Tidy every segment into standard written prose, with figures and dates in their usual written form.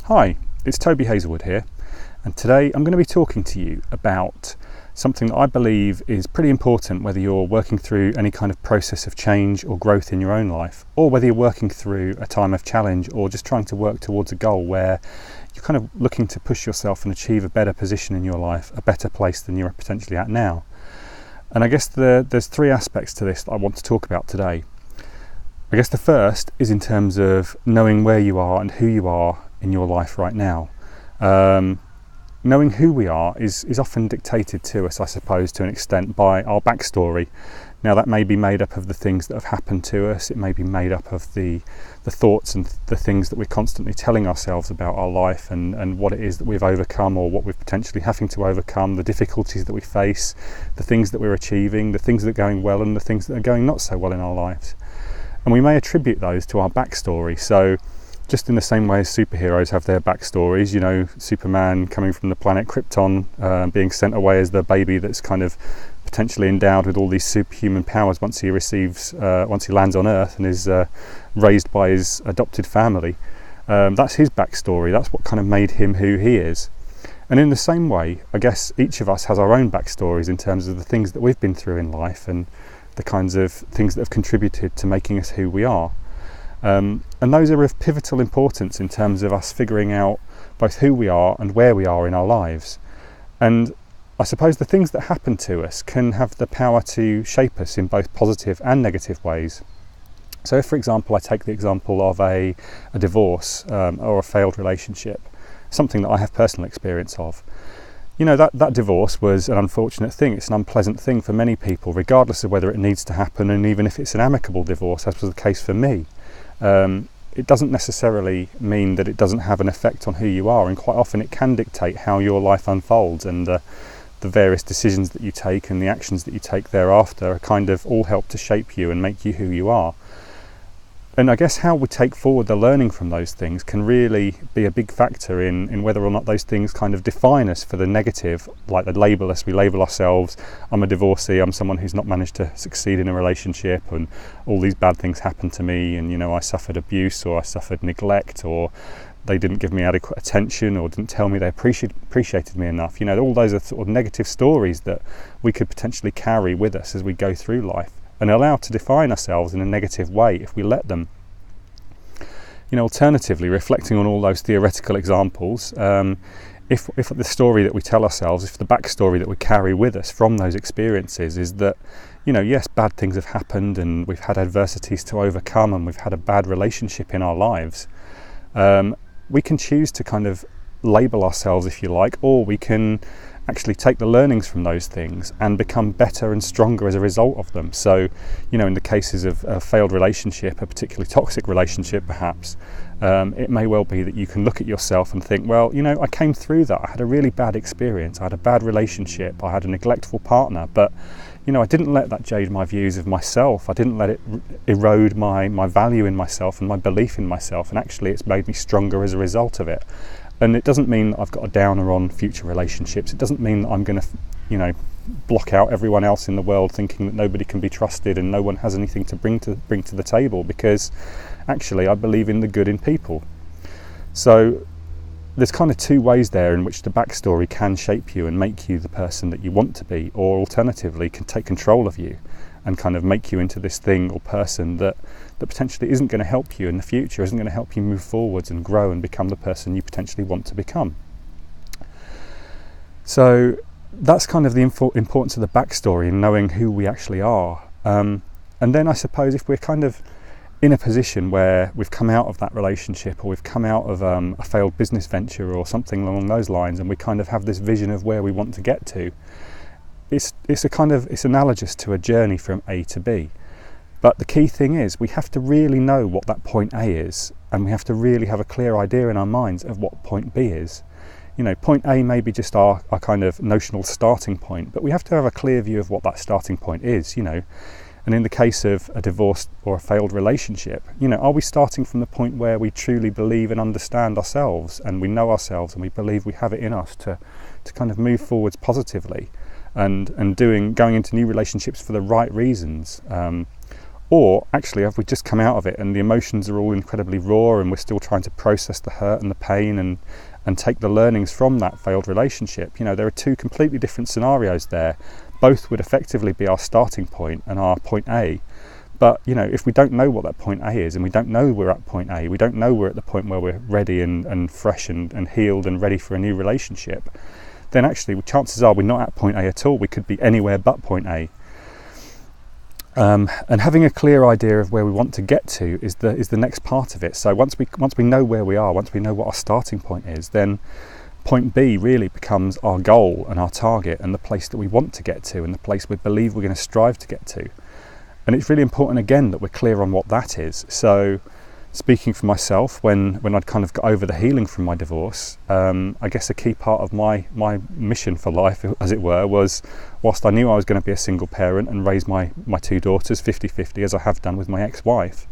Hi, it's Toby Hazelwood here, and today I'm going to be talking to you about something that I believe is pretty important whether you're working through any kind of process of change or growth in your own life, or whether you're working through a time of challenge or just trying to work towards a goal where you're kind of looking to push yourself and achieve a better position in your life, a better place than you're potentially at now. And I guess there's three aspects to this that I want to talk about today. I guess the first is in terms of knowing where you are and who you are in your life right now. Knowing who we are is often dictated to us, I suppose, to an extent by our backstory. Now that may be made up of the things that have happened to us, it may be made up of the thoughts and the things that we're constantly telling ourselves about our life and what it is that we've overcome or what we're potentially having to overcome, the difficulties that we face, the things that we're achieving, the things that are going well and the things that are going not so well in our lives. And we may attribute those to our backstory. So just in the same way as superheroes have their backstories, you know, Superman coming from the planet Krypton, being sent away as the baby that's kind of potentially endowed with all these superhuman powers once he lands on Earth and is raised by his adopted family. That's his backstory. That's what kind of made him who he is. And in the same way, I guess each of us has our own backstories in terms of the things that we've been through in life and the kinds of things that have contributed to making us who we are. And those are of pivotal importance in terms of us figuring out both who we are and where we are in our lives. And I suppose the things that happen to us can have the power to shape us in both positive and negative ways. So if, for example, I take the example of a divorce or a failed relationship, something that I have personal experience of, you know, that divorce was an unfortunate thing. It's an unpleasant thing for many people, regardless of whether it needs to happen, and even if it's an amicable divorce, as was the case for me. It doesn't necessarily mean that it doesn't have an effect on who you are, and quite often it can dictate how your life unfolds, and the various decisions that you take and the actions that you take thereafter kind of all help to shape you and make you who you are. And I guess how we take forward the learning from those things can really be a big factor in whether or not those things kind of define us for the negative, like they label us. We label ourselves, I'm a divorcee, I'm someone who's not managed to succeed in a relationship and all these bad things happened to me, and you know, I suffered abuse or I suffered neglect or they didn't give me adequate attention or didn't tell me they appreciated me enough. You know, all those are sort of negative stories that we could potentially carry with us as we go through life and allow to define ourselves in a negative way if we let them. You know, alternatively, reflecting on all those theoretical examples, if the story that we tell ourselves, if the backstory that we carry with us from those experiences is that, you know, yes, bad things have happened and we've had adversities to overcome and we've had a bad relationship in our lives, we can choose to kind of label ourselves, if you like, or we can actually take the learnings from those things and become better and stronger as a result of them. So, you know, in the cases of a failed relationship, a particularly toxic relationship perhaps, it may well be that you can look at yourself and think, well, you know, I came through that. I had a really bad experience. I had a bad relationship. I had a neglectful partner, but, you know, I didn't let that jade my views of myself. I didn't let it erode my value in myself and my belief in myself. And actually it's made me stronger as a result of it. And it doesn't mean that I've got a downer on future relationships. It doesn't mean that I'm going to, you know, block out everyone else in the world thinking that nobody can be trusted and no one has anything to bring to the table, because actually I believe in the good in people. So there's kind of two ways there in which the backstory can shape you and make you the person that you want to be, or alternatively can take control of you and kind of make you into this thing or person that potentially isn't going to help you in the future, isn't going to help you move forwards and grow and become the person you potentially want to become. So that's kind of the importance of the backstory and knowing who we actually are. And then I suppose if we're kind of in a position where we've come out of that relationship or we've come out of a failed business venture or something along those lines, and we kind of have this vision of where we want to get to, it's analogous to a journey from A to B. But the key thing is we have to really know what that point A is, and we have to really have a clear idea in our minds of what point B is. You know, point A may be just our kind of notional starting point, but we have to have a clear view of what that starting point is, you know. And in the case of a divorce or a failed relationship, you know, are we starting from the point where we truly believe and understand ourselves and we know ourselves and we believe we have it in us to kind of move forwards positively and going into new relationships for the right reasons? Or actually, have we just come out of it and the emotions are all incredibly raw and we're still trying to process the hurt and the pain and take the learnings from that failed relationship? You know, there are two completely different scenarios there. Both would effectively be our starting point and our point A. But, you know, if we don't know what that point A is, and we don't know we're at point A, we don't know we're at the point where we're ready and fresh and healed and ready for a new relationship, then actually chances are we're not at point A at all. We could be anywhere but point A. And having a clear idea of where we want to get to is the next part of it. So once we know where we are, once we know what our starting point is, then point B really becomes our goal and our target and the place that we want to get to and the place we believe we're going to strive to get to. And it's really important again that we're clear on what that is. So speaking for myself, when I'd kind of got over the healing from my divorce, I guess a key part of my mission for life, as it were, was whilst I knew I was going to be a single parent and raise my two daughters 50-50 as I have done with my ex-wife,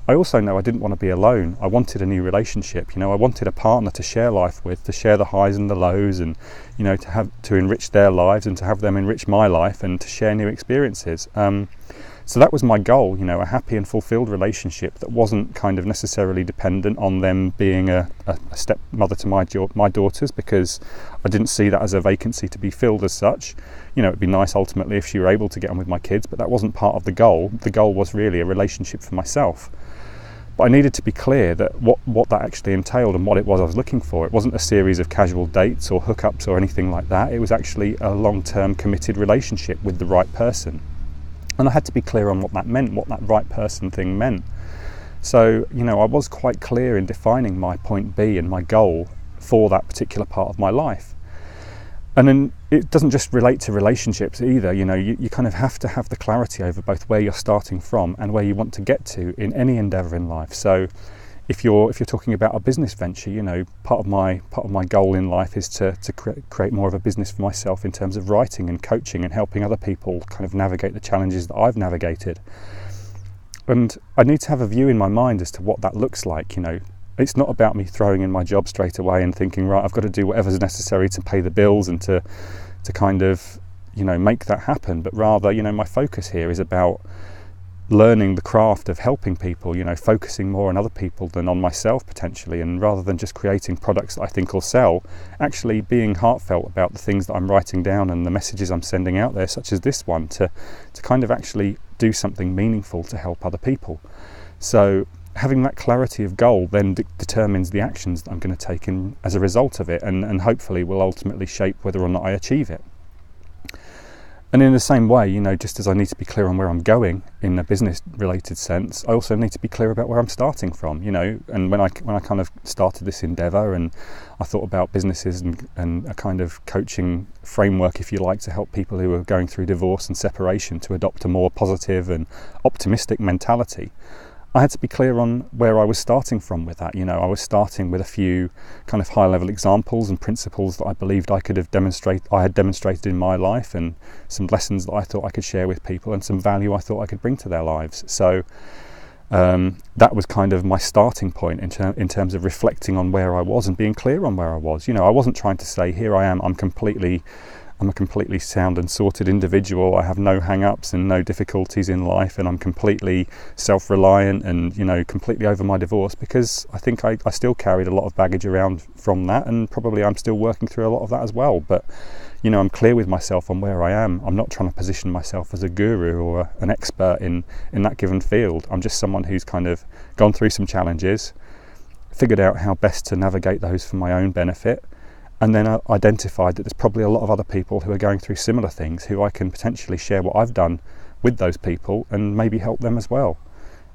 I also know I didn't want to be alone. I wanted a new relationship. You know, I wanted a partner to share life with, to share the highs and the lows, and, you know, to enrich their lives and to have them enrich my life and to share new experiences. So that was my goal, you know, a happy and fulfilled relationship that wasn't kind of necessarily dependent on them being a stepmother to my daughters, because I didn't see that as a vacancy to be filled as such. You know, it'd be nice ultimately if she were able to get on with my kids, but that wasn't part of the goal. The goal was really a relationship for myself. But I needed to be clear that what that actually entailed and what it was I was looking for. It wasn't a series of casual dates or hookups or anything like that. It was actually a long-term committed relationship with the right person. And I had to be clear on what that meant, what that right person thing meant. So, you know, I was quite clear in defining my point B and my goal for that particular part of my life. And then it doesn't just relate to relationships either. You know, you kind of have to have the clarity over both where you're starting from and where you want to get to in any endeavour in life. So if you're talking about a business venture, you know, part of my goal in life is to create more of a business for myself in terms of writing and coaching and helping other people kind of navigate the challenges that I've navigated. And I need to have a view in my mind as to what that looks like. You know, it's not about me throwing in my job straight away and thinking, right, I've got to do whatever's necessary to pay the bills and to kind of, you know, make that happen. But rather, you know, my focus here is about learning the craft of helping people, you know, focusing more on other people than on myself potentially, and rather than just creating products that I think will sell, actually being heartfelt about the things that I'm writing down and the messages I'm sending out there, such as this one, to kind of actually do something meaningful to help other people. So having that clarity of goal then determines the actions that I'm going to take in as a result of it, and hopefully will ultimately shape whether or not I achieve it. And in the same way, you know, just as I need to be clear on where I'm going in a business related sense, I also need to be clear about where I'm starting from, you know. And when I kind of started this endeavour and I thought about businesses and a kind of coaching framework, if you like, to help people who are going through divorce and separation to adopt a more positive and optimistic mentality, I had to be clear on where I was starting from with that. You know, I was starting with a few kind of high-level examples and principles that I believed I had demonstrated in my life, and some lessons that I thought I could share with people, and some value I thought I could bring to their lives. So that was kind of my starting point in terms of reflecting on where I was and being clear on where I was. You know, I wasn't trying to say, here I am, I'm a completely sound and sorted individual. I have no hang-ups and no difficulties in life, and I'm completely self-reliant and, you know, completely over my divorce, because I think I still carried a lot of baggage around from that, and probably I'm still working through a lot of that as well. But, you know, I'm clear with myself on where I am. I'm not trying to position myself as a guru or an expert in that given field. I'm just someone who's kind of gone through some challenges, figured out how best to navigate those for my own benefit, and then I identified that there's probably a lot of other people who are going through similar things, who I can potentially share what I've done with those people and maybe help them as well.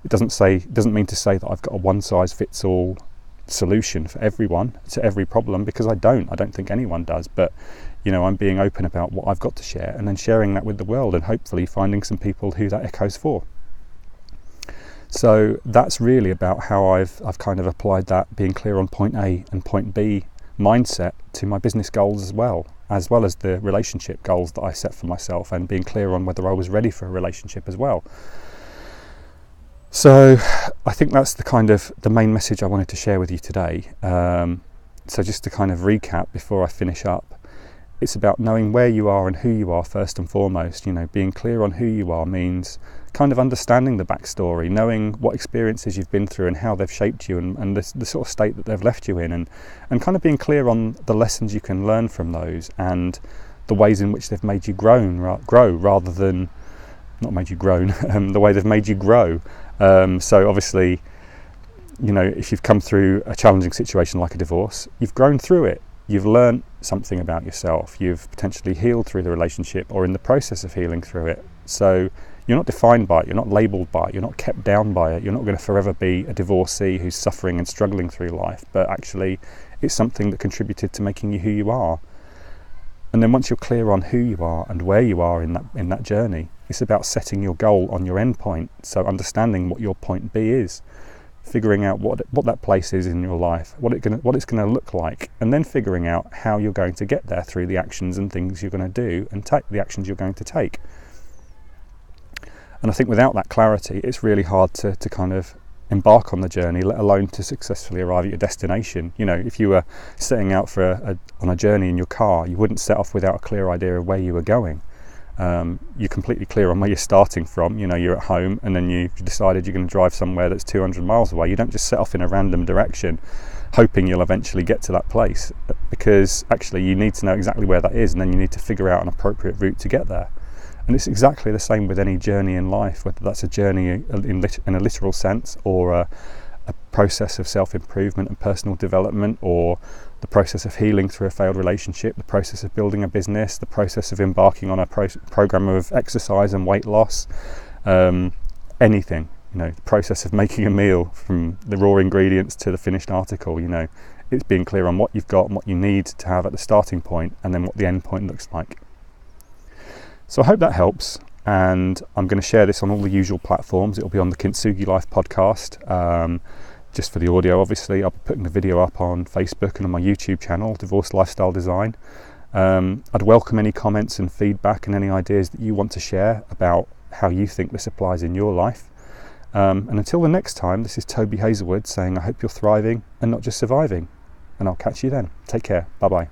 It doesn't mean to say that I've got a one-size-fits-all solution for everyone to every problem, because I don't think anyone does. But, you know, I'm being open about what I've got to share and then sharing that with the world, and hopefully finding some people who that echoes for. So that's really about how I've kind of applied that being clear on point A and point B mindset to my business goals as well as the relationship goals that I set for myself, and being clear on whether I was ready for a relationship as well. So I think that's the main message I wanted to share with you today. So just to kind of recap before I finish up, it's about knowing where you are and who you are first and foremost. You know, being clear on who you are means kind of understanding the backstory, knowing what experiences you've been through and how they've shaped you, and the sort of state that they've left you in, and kind of being clear on the lessons you can learn from those and the ways in which they've made you grow rather than not made you grown, the way they've made you grow. So obviously, you know, if you've come through a challenging situation like a divorce, you've grown through it. You've learned something about yourself. You've potentially healed through the relationship or in the process of healing through it. So you're not defined by it. You're not labelled by it. You're not kept down by it. You're not going to forever be a divorcee who's suffering and struggling through life. But actually, it's something that contributed to making you who you are. And then once you're clear on who you are and where you are in that journey, it's about setting your goal on your end point. So understanding what your point B is, figuring out what that place is in your life, what it's going to look like, and then figuring out how you're going to get there through the actions and things you're going to do and take the actions you're going to take. And I think without that clarity, it's really hard to kind of embark on the journey, let alone to successfully arrive at your destination. You know, if you were setting out on a journey in your car, you wouldn't set off without a clear idea of where you were going. You're completely clear on where you're starting from. You know, you're at home and then you've decided you're going to drive somewhere that's 200 miles away. You don't just set off in a random direction hoping you'll eventually get to that place, because actually you need to know exactly where that is, and then you need to figure out an appropriate route to get there. And it's exactly the same with any journey in life, whether that's a journey in a literal sense, or a process of self-improvement and personal development, or the process of healing through a failed relationship, the process of building a business, the process of embarking on a program of exercise and weight loss, anything, you know, the process of making a meal from the raw ingredients to the finished article. You know, it's being clear on what you've got and what you need to have at the starting point, and then what the end point looks like. So I hope that helps, and I'm going to share this on all the usual platforms. It'll be on the Kintsugi Life podcast, just for the audio obviously. I'll be putting the video up on Facebook and on my YouTube channel, Divorce Lifestyle Design. I'd welcome any comments and feedback and any ideas that you want to share about how you think this applies in your life. And until the next time, this is Toby Hazelwood saying I hope you're thriving and not just surviving. And I'll catch you then. Take care. Bye-bye.